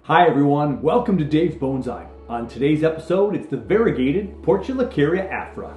Hi everyone, welcome to Dave's Bonsai. On today's episode, it's the variegated Portulacaria Afra.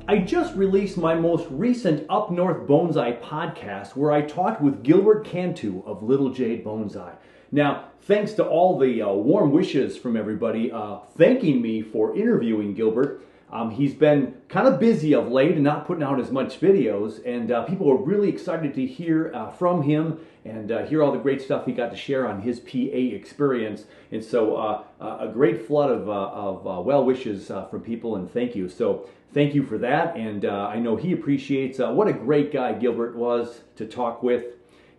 I just released my most recent Up North Bonsai podcast where I talked with Gilbert Cantu of Little Jade Bonsai. Now, thanks to all the warm wishes from everybody thanking me for interviewing Gilbert. He's been kind of busy of late and not putting out as much videos, and people are really excited to hear from him and hear all the great stuff he got to share on his PA experience. And so a great flood of well wishes from people, and thank you. So thank you for that, and I know he appreciates what a great guy Gilbert was to talk with,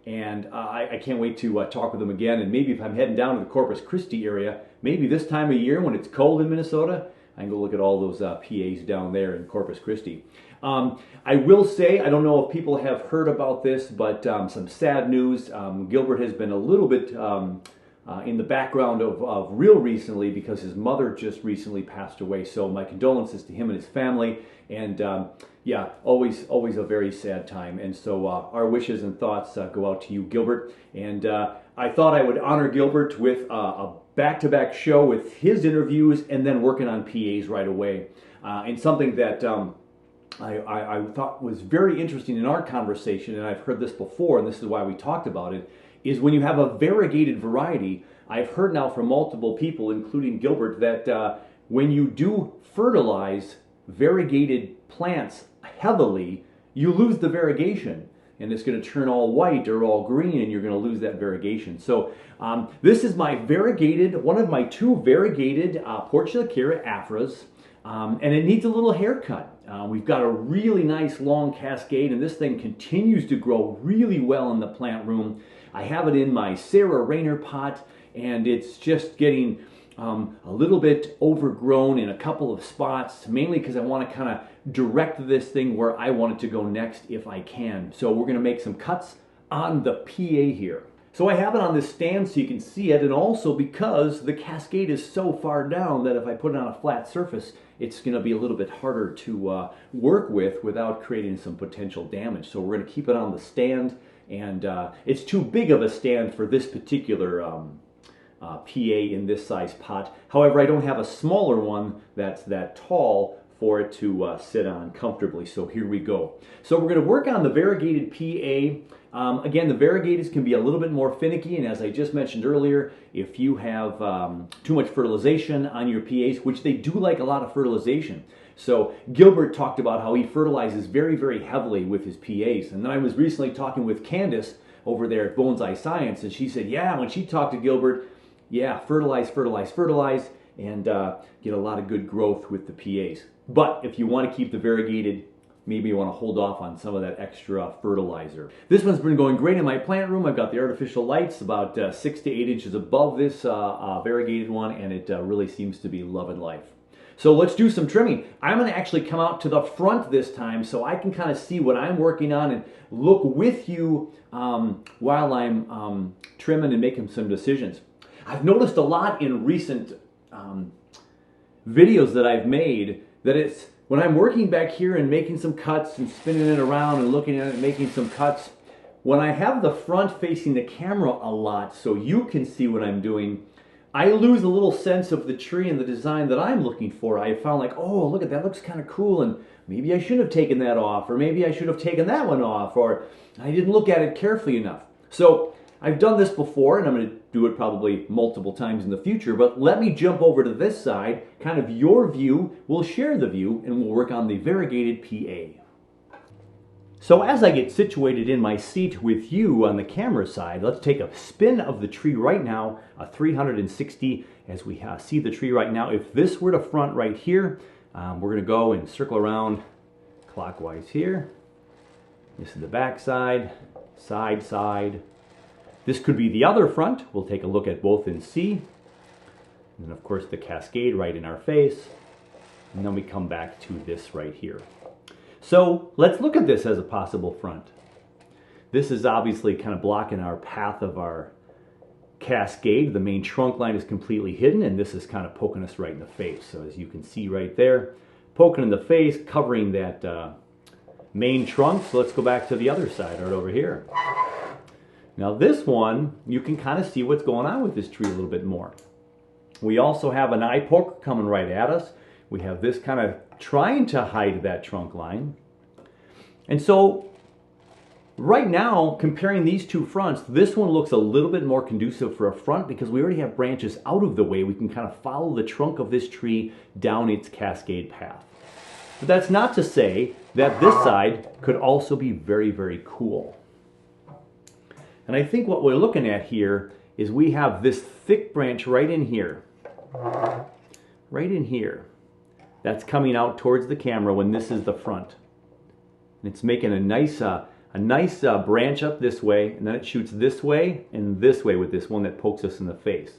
and I can't wait to talk with him again. And maybe if I'm heading down to the Corpus Christi area, maybe this time of year when it's cold in Minnesota, I can go look at all those PAs down there in Corpus Christi. I will say, I don't know if people have heard about this, but some sad news. Gilbert has been a little bit in the background of real recently because his mother just recently passed away. So my condolences to him and his family. And yeah, always a very sad time. And so our wishes and thoughts go out to you, Gilbert. And I thought I would honor Gilbert with a back-to-back show with his interviews and then working on PAs right away. And something that I thought was very interesting in our conversation, and I've heard this before, and this is why we talked about it, is when you have a variegated variety. I've heard now from multiple people, including Gilbert, that when you do fertilize variegated plants heavily, you lose the variegation, and it's going to turn all white or all green, and you're going to lose that variegation. So this is my variegated, one of my two variegated Portulacaria Afras, and it needs a little haircut. We've got a really nice long cascade, and this thing continues to grow really well in the plant room. I have it in my Sarah Rayner pot, and it's just getting a little bit overgrown in a couple of spots, mainly because I want to kind of direct this thing where I want it to go next if I can. So we're going to make some cuts on the PA here. So I have it on this stand so you can see it, and also because the cascade is so far down that if I put it on a flat surface, it's going to be a little bit harder to work with without creating some potential damage. So we're going to keep it on the stand, and it's too big of a stand for this particular PA in this size pot. However, I don't have a smaller one that's that tall for it to sit on comfortably. So here we go. So we're going to work on the variegated PA. Again, the variegateds can be a little bit more finicky, and as I just mentioned earlier, if you have too much fertilization on your PAs, which they do like a lot of fertilization. So Gilbert talked about how he fertilizes very, very heavily with his PAs. And then I was recently talking with Candace over there at Bonsai Science, and she said, yeah, when she talked to Gilbert, yeah, fertilize, and get a lot of good growth with the PAs. But if you want to keep the variegated, maybe you want to hold off on some of that extra fertilizer. This one's been going great in my plant room. I've got the artificial lights about 6 to 8 inches above this variegated one, and it really seems to be loving life. So let's do some trimming. I'm going to actually come out to the front this time so I can kind of see what I'm working on and look with you while I'm trimming and making some decisions. I've noticed a lot in recent videos that I've made that it's when I'm working back here and making some cuts and spinning it around and looking at it and making some cuts, when I have the front facing the camera a lot so you can see what I'm doing, I lose a little sense of the tree and the design that I'm looking for. I found like, oh, look at that, looks kind of cool, and maybe I should have taken that off, or maybe I should have taken that one off, or I didn't look at it carefully enough. So I've done this before, and I'm going to do it probably multiple times in the future, but let me jump over to this side, kind of your view. We'll share the view, and we'll work on the variegated PA. So as I get situated in my seat with you on the camera side, let's take a spin of the tree right now, a 360 as we see the tree right now. If this were to front right here, we're going to go and circle around clockwise here. This is the back side, side. This could be the other front. We'll take a look at both and see. And then of course the cascade right in our face. And then we come back to this right here. So let's look at this as a possible front. This is obviously kind of blocking our path of our cascade. The main trunk line is completely hidden, and this is kind of poking us right in the face. So as you can see right there, poking in the face, covering that main trunk. So let's go back to the other side right over here. Now this one, you can kind of see what's going on with this tree a little bit more. We also have an eye poker coming right at us. We have this kind of trying to hide that trunk line. And so right now, comparing these two fronts, this one looks a little bit more conducive for a front because we already have branches out of the way. We can kind of follow the trunk of this tree down its cascade path. But that's not to say that this side could also be very, very cool. And I think what we're looking at here is we have this thick branch right in here. Right in here. That's coming out towards the camera when this is the front. And it's making a nice branch up this way, and then it shoots this way and this way with this one that pokes us in the face.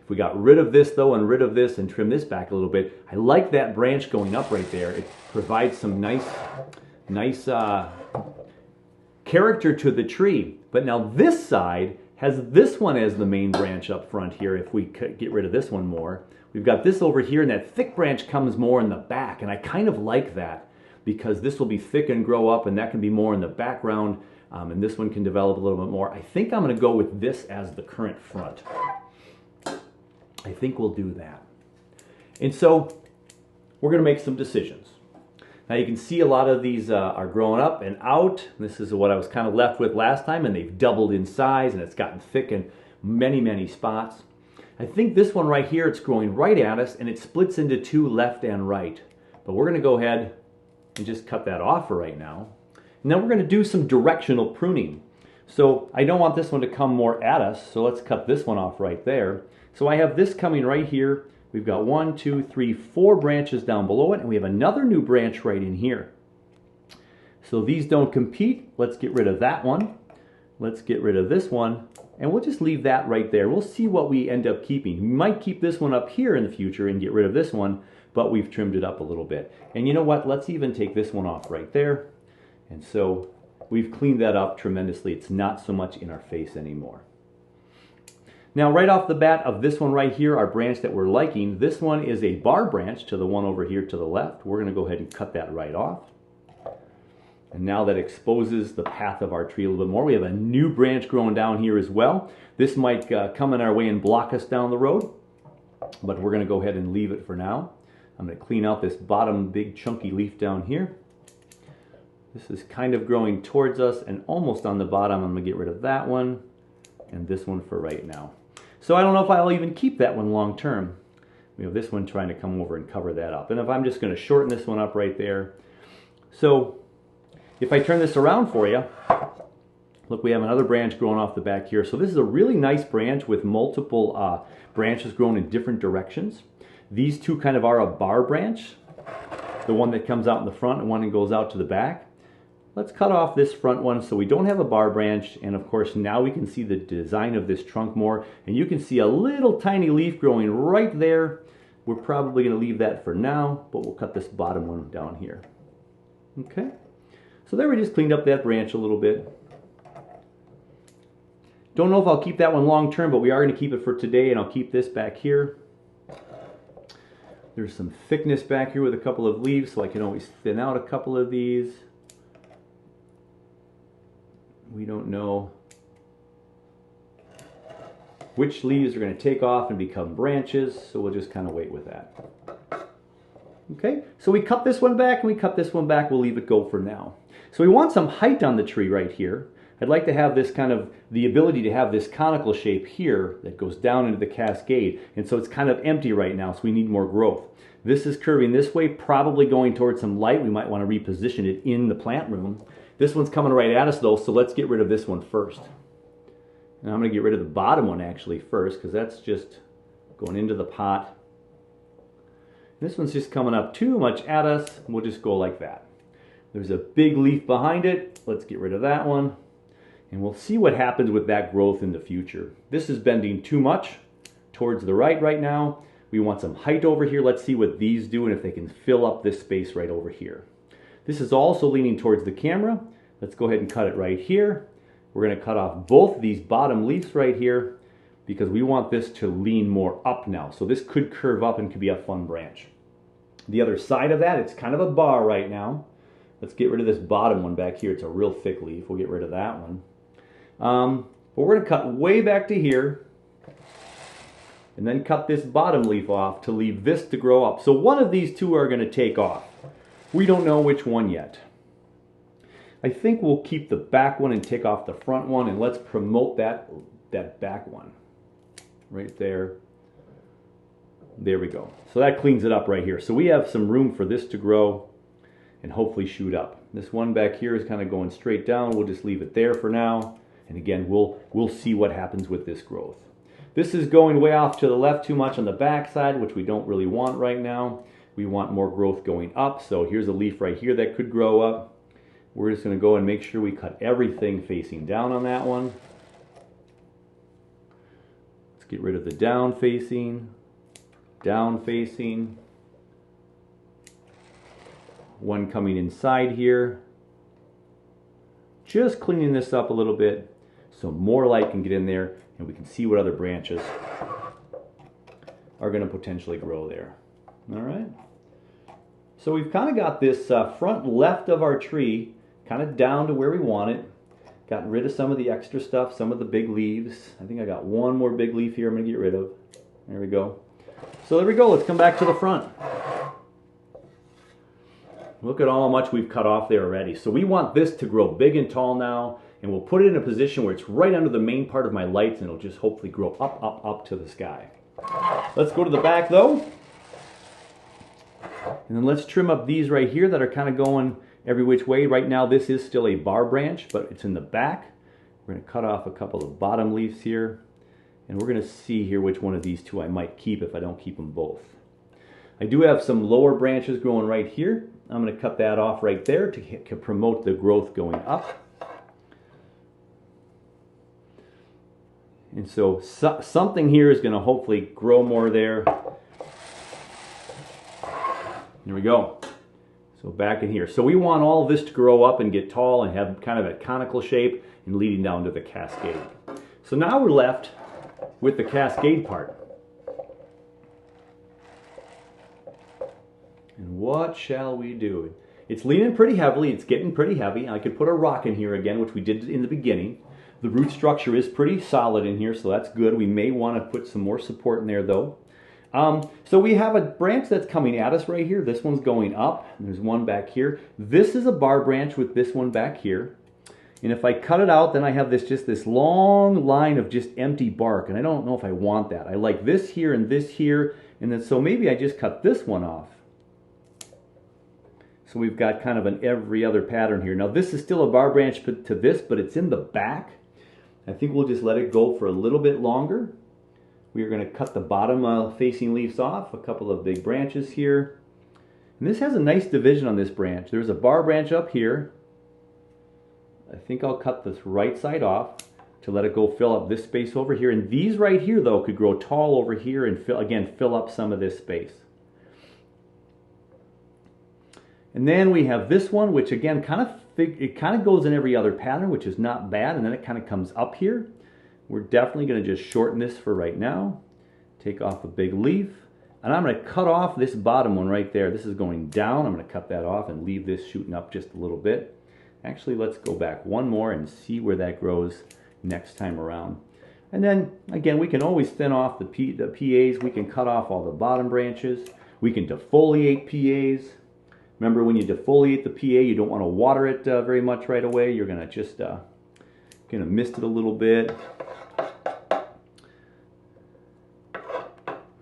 If we got rid of this though and rid of this and trim this back a little bit, I like that branch going up right there. It provides some nice character to the tree. But now this side has this one as the main branch up front here. If we could get rid of this one more, we've got this over here, and that thick branch comes more in the back, and I kind of like that because this will be thick and grow up, and that can be more in the background, and this one can develop a little bit more. I think I'm going to go with this as the current front. I think we'll do that. And so we're going to make some decisions. Now you can see a lot of these are growing up and out. This is what I was kind of left with last time, and they've doubled in size, and it's gotten thick in many, many spots. I think this one right here, it's growing right at us, and it splits into two, left and right. But we're going to go ahead and just cut that off for right now. And then we're going to do some directional pruning. So I don't want this one to come more at us, so let's cut this one off right there. So I have this coming right here. We've got 1, 2, 3, 4 branches down below it, and we have another new branch right in here. So these don't compete. Let's get rid of that one. Let's get rid of this one, and we'll just leave that right there. We'll see what we end up keeping. We might keep this one up here in the future and get rid of this one, but we've trimmed it up a little bit. And you know what? Let's even take this one off right there. And so we've cleaned that up tremendously. It's not so much in our face anymore. Now right off the bat of this one right here, our branch that we're liking, this one is a bar branch to the one over here to the left. We're going to go ahead and cut that right off. And now that exposes the path of our tree a little bit more. We have a new branch growing down here as well. This might come in our way and block us down the road, but we're going to go ahead and leave it for now. I'm going to clean out this bottom big chunky leaf down here. This is kind of growing towards us and almost on the bottom. I'm going to get rid of that one and this one for right now. So I don't know if I'll even keep that one long term. We have this one trying to come over and cover that up. And if I'm just going to shorten this one up right there. So if I turn this around for you, look, we have another branch growing off the back here. So this is a really nice branch with multiple branches growing in different directions. These two kind of are a bar branch. The one that comes out in the front and one that goes out to the back. Let's cut off this front one so we don't have a bar branch, and of course now we can see the design of this trunk more, and you can see a little tiny leaf growing right there. We're probably going to leave that for now, but we'll cut this bottom one down here. Okay, so there we just cleaned up that branch a little bit. Don't know if I'll keep that one long term, but we are going to keep it for today, and I'll keep this back here. There's some thickness back here with a couple of leaves, so I can always thin out a couple of these. We don't know which leaves are going to take off and become branches, so we'll just kind of wait with that. Okay, so we cut this one back and we cut this one back. We'll leave it go for now. So we want some height on the tree right here. I'd like to have this kind of, the ability to have this conical shape here that goes down into the cascade. And so it's kind of empty right now, so we need more growth. This is curving this way, probably going towards some light. We might want to reposition it in the plant room. This one's coming right at us though, so let's get rid of this one first. And I'm going to get rid of the bottom one actually first, because that's just going into the pot. This one's just coming up too much at us. We'll just go like that. There's a big leaf behind it. Let's get rid of that one. And we'll see what happens with that growth in the future. This is bending too much towards the right now. We want some height over here. Let's see what these do and if they can fill up this space right over here. This is also leaning towards the camera. Let's go ahead and cut it right here. We're going to cut off both these bottom leaves right here. because we want this to lean more up now. So this could curve up and could be a fun branch. The other side of that, it's kind of a bar right now. Let's get rid of this bottom one back here. It's a real thick leaf. We'll get rid of that one. But we're going to cut way back to here and then cut this bottom leaf off to leave this to grow up. So one of these two are going to take off. We don't know which one yet. I think we'll keep the back one and take off the front one, and let's promote that back one right there. There we go. So that cleans it up right here. So we have some room for this to grow and hopefully shoot up. This one back here is kind of going straight down. We'll just leave it there for now. And again, we'll see what happens with this growth. This is going way off to the left too much on the back side, which we don't really want right now. We want more growth going up. So here's a leaf right here that could grow up. We're just going to go and make sure we cut everything facing down on that one. Let's get rid of the down facing. One coming inside here. Just cleaning this up a little bit so more light can get in there and we can see what other branches are going to potentially grow there. All right. So we've kind of got this front left of our tree kind of down to where we want it. Gotten rid of some of the extra stuff, some of the big leaves. I think I got one more big leaf here I'm going to get rid of. There we go. So there we go. Let's come back to the front. Look at how much we've cut off there already. So we want this to grow big and tall now, and we'll put it in a position where it's right under the main part of my lights, and it'll just hopefully grow up, up, up to the sky. Let's go to the back though. And then let's trim up these right here that are kind of going every which way. Right now this is still a bar branch, but it's in the back. We're going to cut off a couple of bottom leaves here, and we're going to see here which one of these two I might keep if I don't keep them both. I do have some lower branches growing right here. I'm going to cut that off right there to promote the growth going up. And so something here is going to hopefully grow more there. There we go. So back in here. So we want all this to grow up and get tall and have kind of a conical shape and leading down to the cascade. So now we're left with the cascade part. And what shall we do? It's leaning pretty heavily. It's getting pretty heavy. I could put a rock in here again, which we did in the beginning. The root structure is pretty solid in here, so that's good. We may want to put some more support in there though. So we have a branch that's coming at us right here. This one's going up. There's one back here. This is a bar branch with this one back here. And if I cut it out, then I have just this long line of just empty bark. And I don't know if I want that. I like this here and this here. And then so maybe I just cut this one off. So we've got kind of an every other pattern here. Now this is still a bar branch to this, but it's in the back. I think we'll just let it go for a little bit longer. We are going to cut the bottom facing leaves off, a couple of big branches here. And this has a nice division on this branch. There's a bar branch up here. I think I'll cut this right side off to let it go fill up this space over here. And these right here though could grow tall over here and fill up some of this space. And then we have this one, which again it kind of goes in every other pattern, which is not bad, and then it kind of comes up here. We're definitely going to just shorten this for right now. Take off a big leaf, and I'm going to cut off this bottom one right there. This is going down. I'm going to cut that off and leave this shooting up just a little bit. Actually, let's go back one more and see where that grows next time around. And then again, we can always thin off the PAs. We can cut off all the bottom branches. We can defoliate PAs. Remember, when you defoliate the PA, you don't want to water it very much right away. You're going to just kind of mist it a little bit.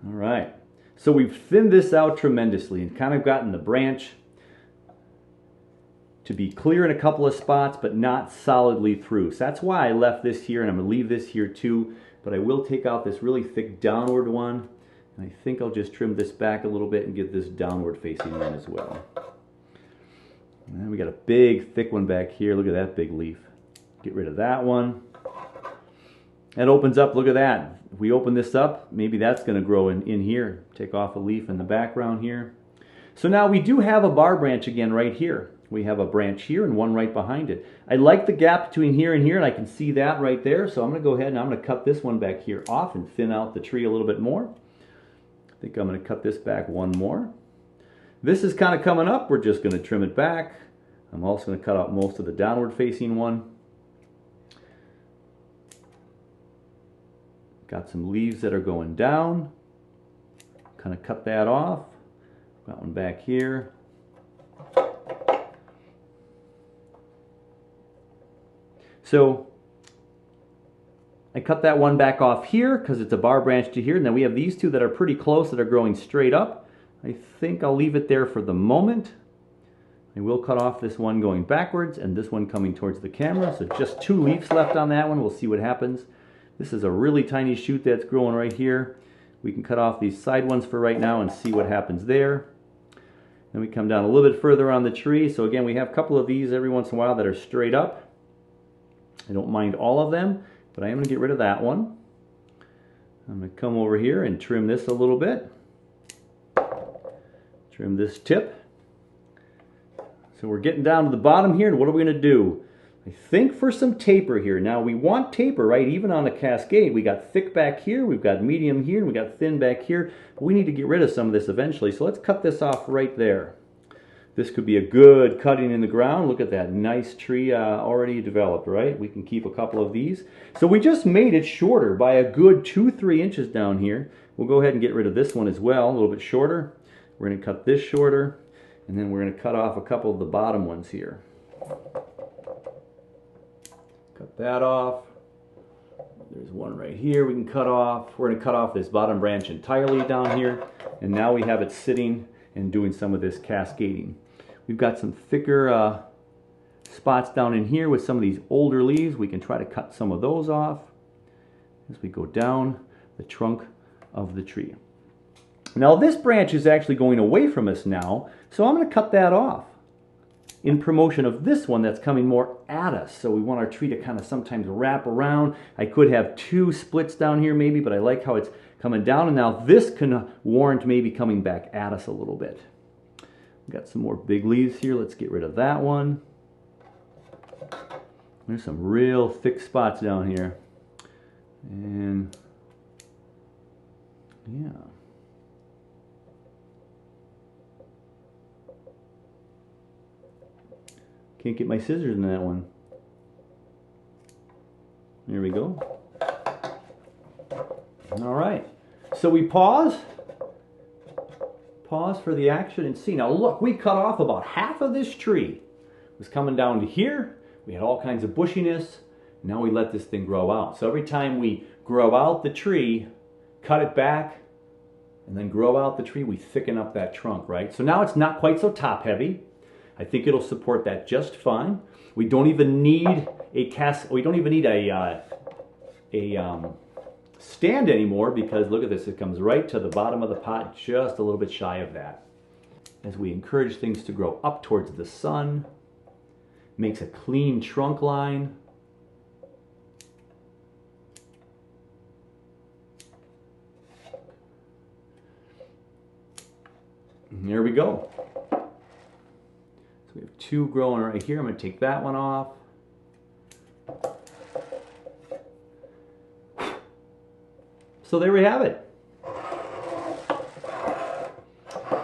All right. So we've thinned this out tremendously and kind of gotten the branch to be clear in a couple of spots, but not solidly through. So that's why I left this here, and I'm going to leave this here too. But I will take out this really thick downward one. And I think I'll just trim this back a little bit and get this downward facing one as well. And then we got a big thick one back here. Look at that big leaf. Get rid of that one. That opens up, look at that. If we open this up, maybe that's going to grow in here. Take off a leaf in the background here. So now we do have a bar branch again right here. we have a branch here and one right behind it. I like the gap between here and here, and I can see that right there. So I'm going to go ahead and I'm going to cut this one back here off and thin out the tree a little bit more. I think I'm going to cut this back one more. This is kind of coming up. We're just going to trim it back. I'm also going to cut out most of the downward facing one. Got some leaves that are going down. Kind of cut that off. Got one back here. So I cut that one back off here because it's a bar branch to here, and then we have these two that are pretty close that are growing straight up. I think I'll leave it there for the moment. I will cut off this one going backwards and this one coming towards the camera. So just 2 leaves left on that one. We'll see what happens. This is a really tiny shoot that's growing right here. We can cut off these side ones for right now and see what happens there. Then we come down a little bit further on the tree. So again, we have a couple of these every once in a while that are straight up. I don't mind all of them, but I am going to get rid of that one. I'm going to come over here and trim this a little bit. Trim this tip. So we're getting down to the bottom here, and what are we going to do? I think for some taper here. Now we want taper, right? Even on a cascade, we got thick back here, we've got medium here, and we got thin back here. But we need to get rid of some of this eventually, so let's cut this off right there. This could be a good cutting in the ground. Look at that nice tree already developed, right? We can keep a couple of these. So we just made it shorter by a good 2-3 inches down here. We'll go ahead and get rid of this one as well, a little bit shorter. We're going to cut this shorter, and then we're going to cut off a couple of the bottom ones here. Cut that off. There's one right here we can cut off. We're going to cut off this bottom branch entirely down here, and now we have it sitting and doing some of this cascading. We've got some thicker spots down in here with some of these older leaves. We can try to cut some of those off as we go down the trunk of the tree. Now this branch is actually going away from us now, so I'm going to cut that off in promotion of this one that's coming more at us. So we want our tree to kind of sometimes wrap around. I could have 2 splits down here maybe, but I like how it's coming down, and now this can warrant maybe coming back at us a little bit. Got some more big leaves here. Let's get rid of that one. There's some real thick spots down here. And yeah. Can't get my scissors in that one. There we go. All right. So we pause for the action and see. Now look, we cut off about half of this tree. It was coming down to here. We had all kinds of bushiness. Now we let this thing grow out. So every time we grow out the tree, cut it back, and then grow out the tree, we thicken up that trunk, right? So now it's not quite so top heavy. I think it'll support that just fine. We don't even need a stand anymore, because look at this, it comes right to the bottom of the pot, just a little bit shy of that. As we encourage things to grow up towards the sun, makes a clean trunk line. And there we go. So we have 2 growing right here. I'm going to take that one off. So there we have it.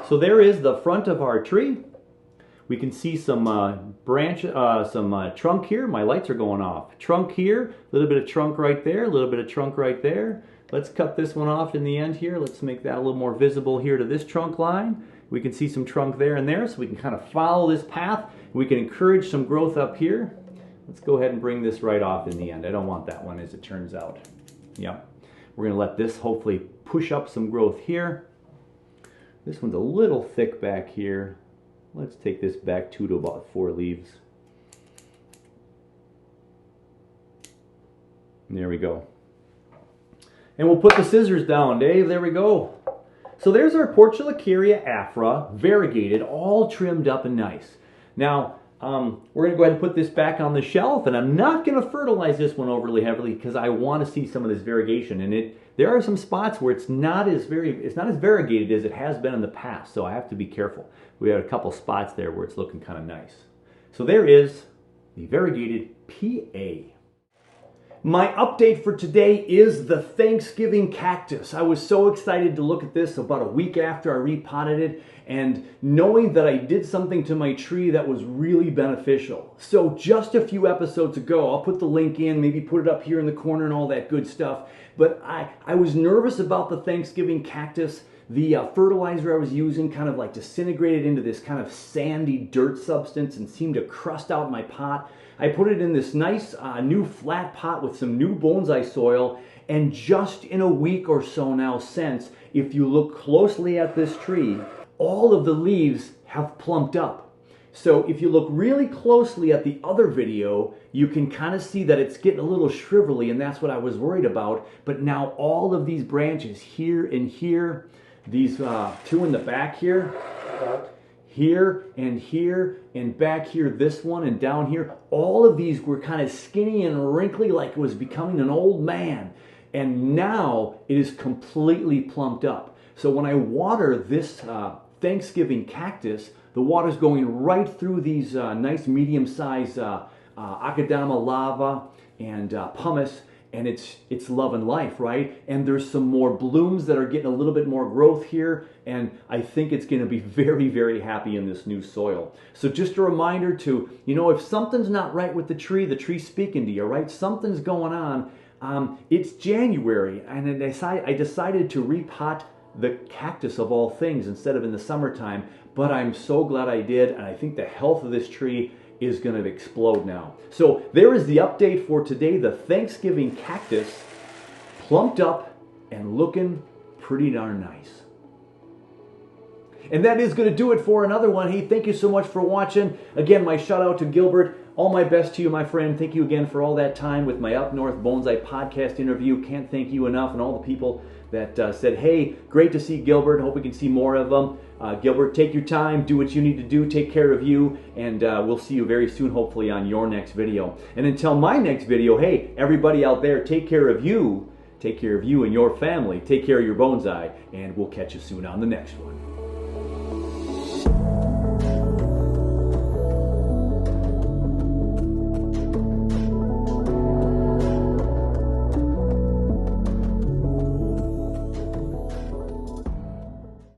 So there is the front of our tree. We can see some trunk here. My lights are going off. Trunk here, a little bit of trunk right there, a little bit of trunk right there. Let's cut this one off in the end here. Let's make that a little more visible here to this trunk line. We can see some trunk there and there, so we can kind of follow this path. We can encourage some growth up here. Let's go ahead and bring this right off in the end. I don't want that one, as it turns out. Yep. We're going to let this hopefully push up some growth here. This one's a little thick back here. Let's take this back 2 to about 4 leaves. And there we go. And we'll put the scissors down, Dave. There we go. So there's our Portulacaria Afra, variegated, all trimmed up and nice. Now, we're going to go ahead and put this back on the shelf, and I'm not going to fertilize this one overly heavily because I want to see some of this variegation. And there are some spots where it's not as variegated as it has been in the past, so I have to be careful. We had a couple spots there where it's looking kind of nice. So there is the Variegated PA. My update for today is the Thanksgiving Cactus. I was so excited to look at this about a week after I repotted it, and knowing that I did something to my tree that was really beneficial. So just a few episodes ago, I'll put the link in, maybe put it up here in the corner and all that good stuff, but I was nervous about the Thanksgiving Cactus. The fertilizer I was using kind of like disintegrated into this kind of sandy dirt substance and seemed to crust out my pot. I put it in this nice new flat pot with some new bonsai soil, and just in a week or so now since, if you look closely at this tree, all of the leaves have plumped up. So if you look really closely at the other video, you can kind of see that it's getting a little shrivelly, and that's what I was worried about. But now all of these branches here and here, these two in the back here, here and back here, this one and down here, all of these were kind of skinny and wrinkly like it was becoming an old man. And now it is completely plumped up. So when I water this Thanksgiving cactus, the water's going right through these nice medium-sized Akadama lava and pumice, and it's love and life, right? And there's some more blooms that are getting a little bit more growth here, and I think it's going to be very, very happy in this new soil. So just a reminder to, if something's not right with the tree's speaking to you, right? Something's going on. It's January, and I decided to repot the cactus of all things instead of in the summertime, but I'm so glad I did, and I think the health of this tree is going to explode now. So there is the update for today. The Thanksgiving cactus plumped up and looking pretty darn nice. And that is going to do it for another one. Hey, thank you so much for watching. Again, my shout out to Gilbert. All my best to you, my friend. Thank you again for all that time with my Up North Bonsai podcast interview. Can't thank you enough, and all the people that said, hey, great to see Gilbert. Hope we can see more of them. Gilbert, take your time, do what you need to do, take care of you, and we'll see you very soon, hopefully, on your next video. And until my next video, hey, everybody out there, take care of you and your family, take care of your bonsai, and we'll catch you soon on the next one.